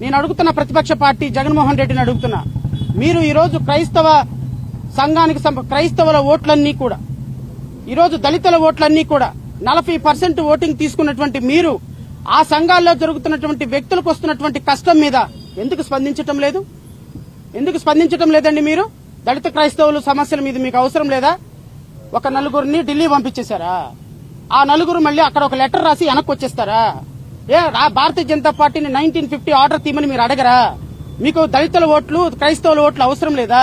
నేను అడుగుతున్న ప్రతిపక్ష పార్టీ జగన్మోహన్ రెడ్డిని అడుగుతున్నా, మీరు ఈరోజు క్రైస్తవ సంఘానికి క్రైస్తవుల ఓట్లన్నీ కూడా, ఈరోజు దళితుల ఓట్లన్నీ కూడా 40% ఓటింగ్ తీసుకున్నటువంటి మీరు ఆ సంఘాల్లో జరుగుతున్నటువంటి వ్యక్తులకు వస్తున్నటువంటి కష్టం మీద ఎందుకు స్పందించటం లేదు? ఎందుకు స్పందించటం లేదండి? మీరు దళిత క్రైస్తవుల సమస్యల మీద మీకు అవసరం లేదా? ఒక నలుగురిని ఢిల్లీ పంపించేశారా? ఆ నలుగురు మళ్ళీ అక్కడ ఒక లెటర్ రాసి వెనక్కి వచ్చేస్తారా? భారతీయ జనతా పార్టీని 1950 ఆర్డర్ తీయమని మీరు అడగరా? మీకు దళితుల ఓట్లు క్రైస్తవుల ఓట్లు అవసరం లేదా?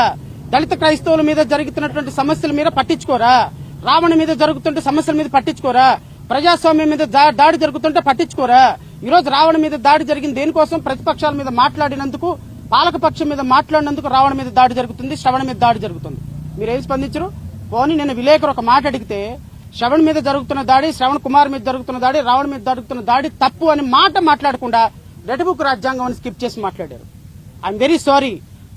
దళిత క్రైస్తవుల మీద జరుగుతున్నటువంటి సమస్యల మీద పట్టించుకోరా? రావణ మీద జరుగుతుంటే సమస్యల మీద పట్టించుకోరా? ప్రజాస్వామ్యం మీద దాడి జరుగుతుంటే పట్టించుకోరా? ఈరోజు రావణ మీద దాడి జరిగింది దేనికోసం? ప్రతిపక్షాల మీద మాట్లాడినందుకు, పాలకపక్షం మీద మాట్లాడినందుకు రావణ మీద దాడి జరుగుతుంది, శ్రవణ మీద దాడి జరుగుతుంది. మీరేమి స్పందించరు? పోనీ నేను విలేకరు ఒక మాట అడిగితే శ్రవణ్ మీద జరుగుతున్న దాడి, శ్రవణ్ కుమార్ మీద జరుగుతున్న దాడి, రావణ మీద జరుగుతున్న దాడి తప్పు అని మాట మాట్లాడకుండా రెడ్ బుక్ రాజ్యాంగం అని స్కిప్ చేసి మాట్లాడారు. I'm very sorry.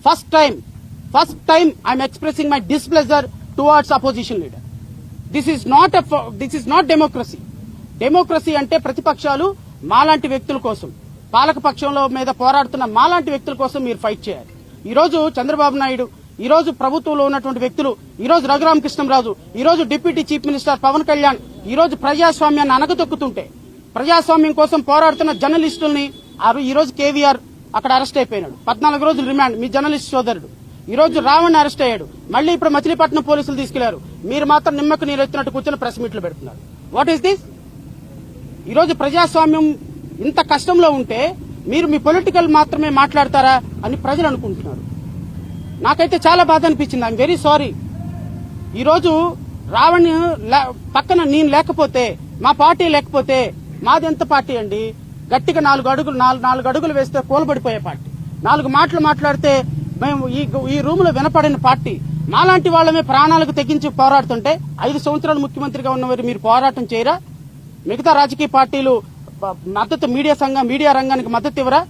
First time I'm expressing my displeasure towards opposition leader. This is not democracy. Democracy అంటే ప్రతిపక్షాలు మాలాంటి వ్యక్తుల కోసం, పాలకపక్షంలో మీద పోరాడుతున్న మాలాంటి వ్యక్తుల కోసం మీరు ఫైట్ చేయాలి. ఈ రోజు చంద్రబాబు నాయుడు, ఈ రోజు ప్రభుత్వంలో ఉన్నటువంటి వ్యక్తులు, ఈ రోజు రఘురామకృష్ణంరాజు, ఈ రోజు deputy chief minister Pawan Kalyan ఈ రోజు ప్రజాస్వామ్యాన్ని అనగదొక్కుతుంటే, ప్రజాస్వామ్యం కోసం పోరాడుతున్న జర్నలిస్టుల్ని ఈ రోజు కేవీఆర్ అక్కడ అరెస్ట్ అయిపోయినాడు, 14 రోజులు రిమాండ్. మీ జర్నలిస్ట్ సోదరుడు ఈ రోజు రావణ్ అరెస్ట్ అయ్యాడు. మళ్ళీ ఇప్పుడు మచిలీపట్నం పోలీసులు తీసుకెళ్లారు. మీరు మాత్రం నిమ్మకు నీరెత్తినట్టు కూర్చొని ప్రెస్ మీట్లు పెడుతున్నారు. What is this? ఈ రోజు ప్రజాస్వామ్యం ఇంత కష్టంలో ఉంటే మీరు మీ పొలిటికల్ మాత్రమే మాట్లాడతారా అని ప్రజలు అనుకుంటున్నారు. నాకైతే చాలా బాధ అనిపించింది. I'm very sorry. ఈరోజు రావణ్ పక్కన నేను లేకపోతే, మా పార్టీ లేకపోతే, మాది ఎంత పార్టీ అండి? గట్టిగా 4 అడుగులు వేస్తే కూలబడిపోయే పార్టీ. 4 మాటలు మాట్లాడితే మేము ఈ రూమ్ లో వినపడిన పార్టీ. మాలాంటి వాళ్ళమే ప్రాణాలకు తెగించి పోరాడుతుంటే 5 సంవత్సరాలు ముఖ్యమంత్రిగా ఉన్నవారు మీరు పోరాటం చేయరా? మిగతా రాజకీయ పార్టీలు మద్దతు, మీడియా రంగానికి మద్దతు ఇవ్వరా?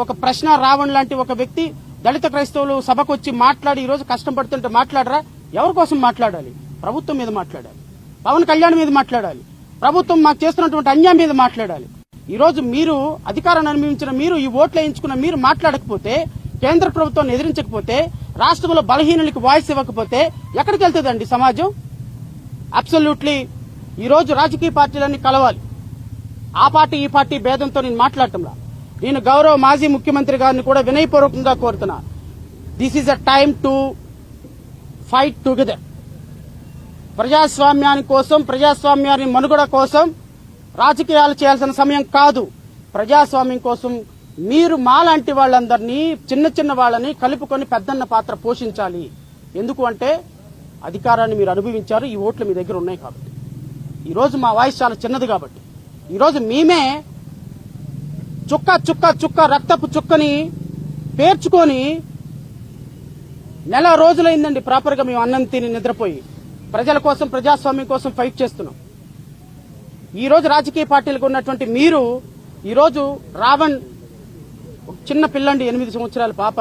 ఒక ప్రశ్న రావణ్ లాంటి ఒక వ్యక్తి దళిత క్రైస్తవులు సభకు వచ్చి మాట్లాడి ఈ రోజు కష్టం పడుతుంటే మాట్లాడరా? ఎవరి కోసం మాట్లాడాలి? ప్రభుత్వం మీద మాట్లాడాలి, పవన్ కళ్యాణ్ మీద మాట్లాడాలి, ప్రభుత్వం మాకు చేస్తున్నటువంటి అన్యాయం మీద మాట్లాడాలి. ఈ రోజు మీరు అధికారాన్ని అనుభవించిన మీరు, ఈ ఓట్లు వేయించుకున్న మీరు మాట్లాడకపోతే, కేంద్ర ప్రభుత్వాన్ని ఎదిరించకపోతే, రాష్ట్రంలో బలహీనులకు వాయిస్ ఇవ్వకపోతే ఎక్కడికి వెళ్తుందండి సమాజం? అబ్సల్యూట్లీ ఈ రోజు రాజకీయ పార్టీలన్నీ కలవాలి. ఆ పార్టీ ఈ పార్టీ భేదంతో నేను మాట్లాడటంలా. నేను గౌరవ మాజీ ముఖ్యమంత్రి గారిని కూడా వినయపూర్వకంగా కోరుతున్నా, this is a time to fight together. ప్రజాస్వామ్యాని కోసం, ప్రజాస్వామ్యాన్ని మనుగడ కోసం రాజకీయాలు చేయాల్సిన సమయం కాదు. ప్రజాస్వామ్యం కోసం మీరు మాలాంటి వాళ్ళందరినీ, చిన్న వాళ్ళని కలుపుకొని పెద్దన్న పాత్ర పోషించాలి. ఎందుకు అంటే అధికారాన్ని మీరు అనుభవించారు, ఈ ఓట్లు మీ దగ్గర ఉన్నాయి కాబట్టి. ఈ రోజు మా వాయిస్ చాలా చిన్నది కాబట్టి ఈ రోజు మేమే చుక్క రక్తపు చుక్కని పేర్చుకొని నెల రోజులైందండి ప్రాపర్ గా మేము అన్నం తిని నిద్రపోయి ప్రజల కోసం, ప్రజాస్వామ్యం కోసం ఫైట్ చేస్తున్నాం. ఈ రోజు రాజకీయ పార్టీలకు ఉన్నటువంటి మీరు, ఈ రోజు రావణ్ చిన్న పిల్లండి, 8 సంవత్సరాల పాప,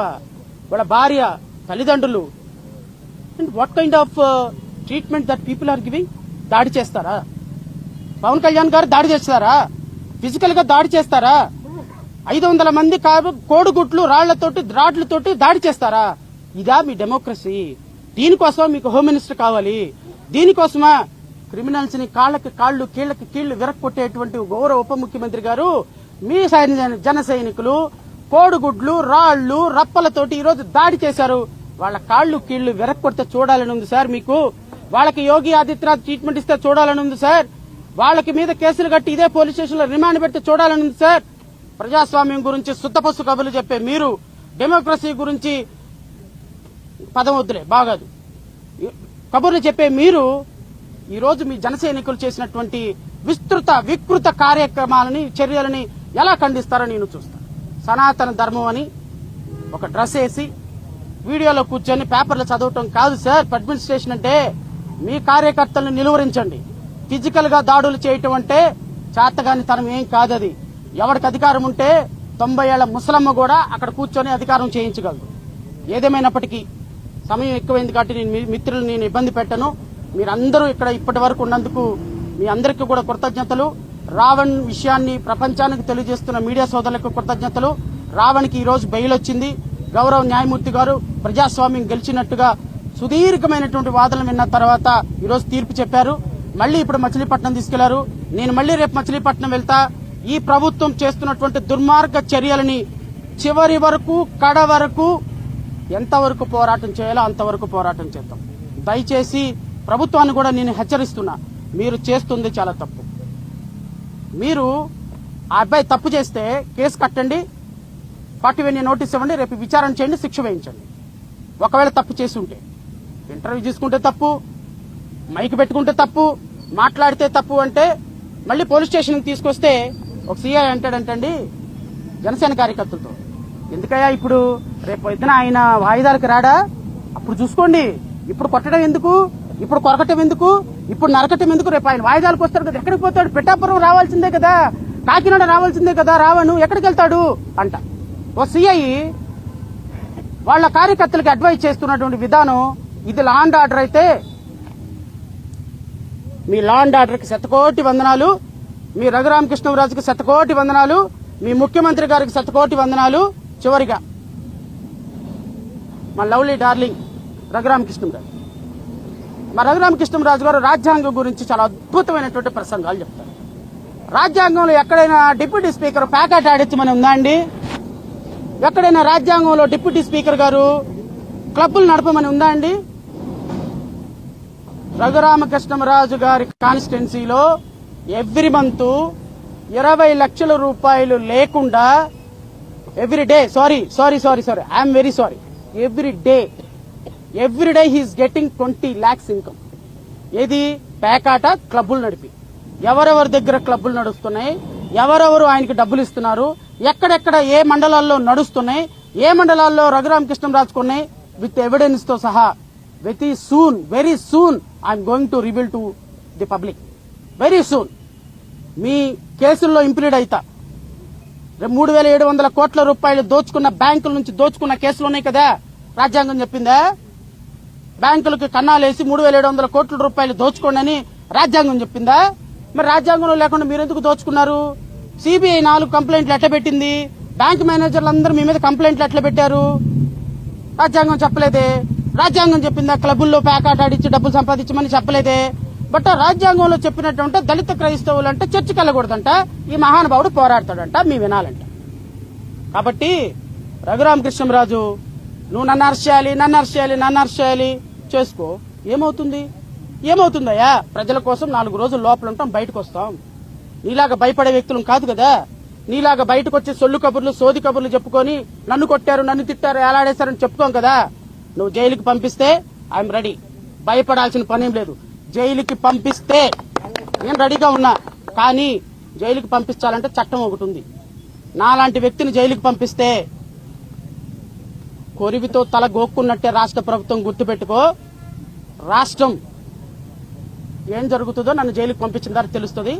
వాళ్ళ భార్య, తల్లిదండ్రులు, and what kind of treatment that people are giving? దాడి చేస్తారా? పవన్ కళ్యాణ్ గారు దాడి చేస్తారా? ఫిజికల్ గా దాడి చేస్తారా? 500 మంది కోడిగుట్లు రాడ్లతోటి దాడి చేస్తారా? ఇదా మీ డెమోక్రసీ? దీనికోసం మీకు హోమ్ మినిస్టర్ కావాలి? దీనికోసమా క్రిమినల్స్ ని కాళ్లకు కీళ్లు విరక్కొట్టేటువంటి గౌరవ ఉప ముఖ్యమంత్రి గారు మీ జన సైనికులు కోడిగుడ్లు, రాళ్లు, రప్పలతోటి ఈ రోజు దాడి చేశారు. వాళ్ళ కాళ్లు కీళ్లు విరక్కొడితే చూడాలని ఉంది సార్ మీకు. వాళ్ళకి యోగి ఆదిత్యనాథ్ ట్రీట్మెంట్ ఇస్తే చూడాలని ఉంది సార్. వాళ్ళకి మీద కేసులు కట్టి ఇదే పోలీస్ స్టేషన్ లో రిమాండ్ పెడితే చూడాలని ఉంది సార్. ప్రజాస్వామ్యం గురించి శుద్ధపసు కబుర్లు చెప్పే మీరు, డెమోక్రసీ గురించి పదం వద్దులే బాగాదు కబుర్లు చెప్పే మీరు, ఈ రోజు మీ జన సైనికులు చేసినటువంటి వికృత కార్యక్రమాలని, చర్యలని ఎలా ఖండిస్తారో నేను చూస్తాను. సనాతన ధర్మం అని ఒక డ్రెస్ వేసి వీడియోలో కూర్చొని పేపర్లు చదవటం కాదు సార్ అడ్మినిస్ట్రేషన్ అంటే. మీ కార్యకర్తలను నిలువరించండి. ఫిజికల్ గా దాడులు చేయటం అంటే చేతగాని తనం ఏం కాదది. ఎవరికి అధికారం ఉంటే 90 ఏళ్ల ముసలమ్మ కూడా అక్కడ కూర్చొని అధికారం చేయించగలదు. ఏదేమైనప్పటికీ సమయం ఎక్కువైంది కాబట్టి మిత్రులు నేను ఇబ్బంది పెట్టను. మీరందరూ ఇక్కడ ఇప్పటి వరకు ఉన్నందుకు మీ అందరికీ కూడా కృతజ్ఞతలు. రావణ్ విషయాన్ని ప్రపంచానికి తెలియజేస్తున్న మీడియా సోదరులకు కృతజ్ఞతలు. రావణ్కి ఈ రోజు బెయిల్ వచ్చింది. గౌరవ న్యాయమూర్తి గారు ప్రజాస్వామ్యం గెలిచినట్టుగా సుదీర్ఘమైనటువంటి వాదనలు విన్న తర్వాత ఈ రోజు తీర్పు చెప్పారు. మళ్ళీ ఇప్పుడు మచిలీపట్నం తీసుకెళ్లారు. నేను మళ్ళీ రేపు మచిలీపట్నం వెళ్తా. ఈ ప్రభుత్వం చేస్తున్నటువంటి దుర్మార్గ చర్యలని చివరి వరకు కడ వరకు ఎంతవరకు పోరాటం చేయాలో అంతవరకు పోరాటం చేద్దాం. దయచేసి ప్రభుత్వాన్ని కూడా నేను హెచ్చరిస్తున్నా, మీరు చేస్తుంది చాలా తప్పు. మీరు ఆ అబ్బాయి తప్పు చేస్తే కేసు కట్టండి, 40 నోటీస్ ఇవ్వండి, రేపు విచారణ చేయండి, శిక్ష వేయించండి. ఒకవేళ తప్పు చేసి ఉంటే ఇంటర్వ్యూ తీసుకుంటే తప్పు, మైక్ పెట్టుకుంటే తప్పు, మాట్లాడితే తప్పు అంటే మళ్ళీ పోలీస్ స్టేషన్కి తీసుకొస్తే ఒక సీఐ అంటాడంటండి జనసేన కార్యకర్తలతో, ఎందుకయ్యా ఇప్పుడు రేపు పొద్దున ఆయన వాయిదాలకు రాడా, అప్పుడు చూసుకోండి, ఇప్పుడు కొట్టడం ఎందుకు, ఇప్పుడు కొరకటం ఎందుకు, ఇప్పుడు నరకటం ఎందుకు, రేపు ఆయన వాయిదాలకు వస్తాడు కదా, ఎక్కడికి పోతాడు, పిఠాపురం రావాల్సిందే కదా, కాకినాడ రావాల్సిందే కదా, రావను ఎక్కడికి వెళ్తాడు అంట. ఓ సిఐ వాళ్ళ కార్యకర్తలకు అడ్వైజ్ చేస్తున్నటువంటి విధానం ఇది లా అండ్ ఆర్డర్ అయితే మీ లా అండ్ ఆర్డర్కి శతకోటి వందనాలు, మీ రఘురామకృష్ణరాజుకి శతకోటి వందనాలు, మీ ముఖ్యమంత్రి గారికి శతకోటి వందనాలు. చివరిగా మా లవ్లీ డార్లింగ్ రఘురామకృష్ణరాజు, మా రఘురామకృష్ణరాజు గారు రాజ్యాంగం గురించి చాలా అద్భుతమైనటువంటి ప్రసంగాలు చెప్తారు. రాజ్యాంగంలో ఎక్కడైనా డిప్యూటీ స్పీకర్ ప్యాకెట్ ఆడించమని ఉందా అండి? ఎక్కడైనా రాజ్యాంగంలో డిప్యూటీ స్పీకర్ గారు క్లబ్బులు నడపమని ఉందా అండి? రఘురామకృష్ణరాజు గారి కాన్స్టిట్యున్సీలో ఎవ్రీ మంత్ 20 లక్షల రూపాయలు లేకుండా every day I'm very sorry every day he's getting 20 lakhs income. ఏది పేకాట క్లబ్బులు నడిపి, ఎవరెవరి దగ్గర క్లబ్బులు నడుస్తున్నాయి, ఎవరెవరు ఆయనకి డబ్బులు ఇస్తున్నారు, ఎక్కడెక్కడ ఏ మండలాల్లో నడుస్తున్నాయి, ఏ మండలాల్లో రఘురామకృష్ణరాజుకు ఉన్నాయి, విత్ ఎవిడెన్స్ తో సహా very soon I'm going to reveal to the public. Very soon మీ కేసుల్లో ఇంప్లీడ్ అయితా. 3,700 కోట్ల రూపాయలు దోచుకున్న, బ్యాంకుల నుంచి దోచుకున్న కేసులు ఉన్నాయి కదా, రాజ్యాంగం చెప్పిందా? బ్యాంకులకు కన్నాలేసి 3,700 కోట్ల రూపాయలు దోచుకోండి అని రాజ్యాంగం చెప్పిందా? మరి రాజ్యాంగంలో లేకుండా మీరు ఎందుకు దోచుకున్నారు? సిబిఐ 4 కంప్లైంట్లు ఎట్లా పెట్టింది? బ్యాంక్ మేనేజర్లు అందరూ మీ మీద కంప్లైంట్లు ఎట్లా పెట్టారు? రాజ్యాంగం చెప్పలేదే. రాజ్యాంగం చెప్పిందా క్లబ్బుల్లో ప్యాకాట ఆడించి డబ్బులు సంపాదించమని? చెప్పలేదే. బట్ రాజ్యాంగంలో చెప్పినట్టు దళిత క్రైస్తవులు అంటే చర్చికి వెళ్ళకూడదంట, ఈ మహానుభావుడు పోరాడతాడంట, మీ వినాలంట. కాబట్టి రఘురామకృష్ణరాజు, నువ్వు నన్ను అరెస్ట్ చేయాలి చేసుకో. ఏమవుతుందయ్యా? ప్రజల కోసం 4 రోజులు లోపల ఉంటాం, బయటకు వస్తాం. నీలాగా భయపడే వ్యక్తులం కాదు కదా. నీలాగా బయటకు వచ్చి సొల్లు కబుర్లు, సోది కబుర్లు చెప్పుకొని నన్ను కొట్టారు, నన్ను తిట్టారు, ఎలాడేశారని చెప్పుకోం కదా. నువ్వు జైలుకి పంపిస్తే ఐఎమ్ రెడీ, భయపడాల్సిన పనేం లేదు. జైలుకి పంపిస్తే నేను రెడీగా ఉన్నా. కానీ జైలుకి పంపించాలంటే చట్టం ఒకటి ఉంది. నాలాంటి వ్యక్తిని జైలుకి పంపిస్తే కొరివితో తల గోక్కున్నట్టే రాష్ట్ర ప్రభుత్వం. గుర్తుపెట్టుకో, రాష్ట్రం ఏం జరుగుతుందో నన్ను జైలుకి పంపించిన తర్వాత తెలుస్తుంది.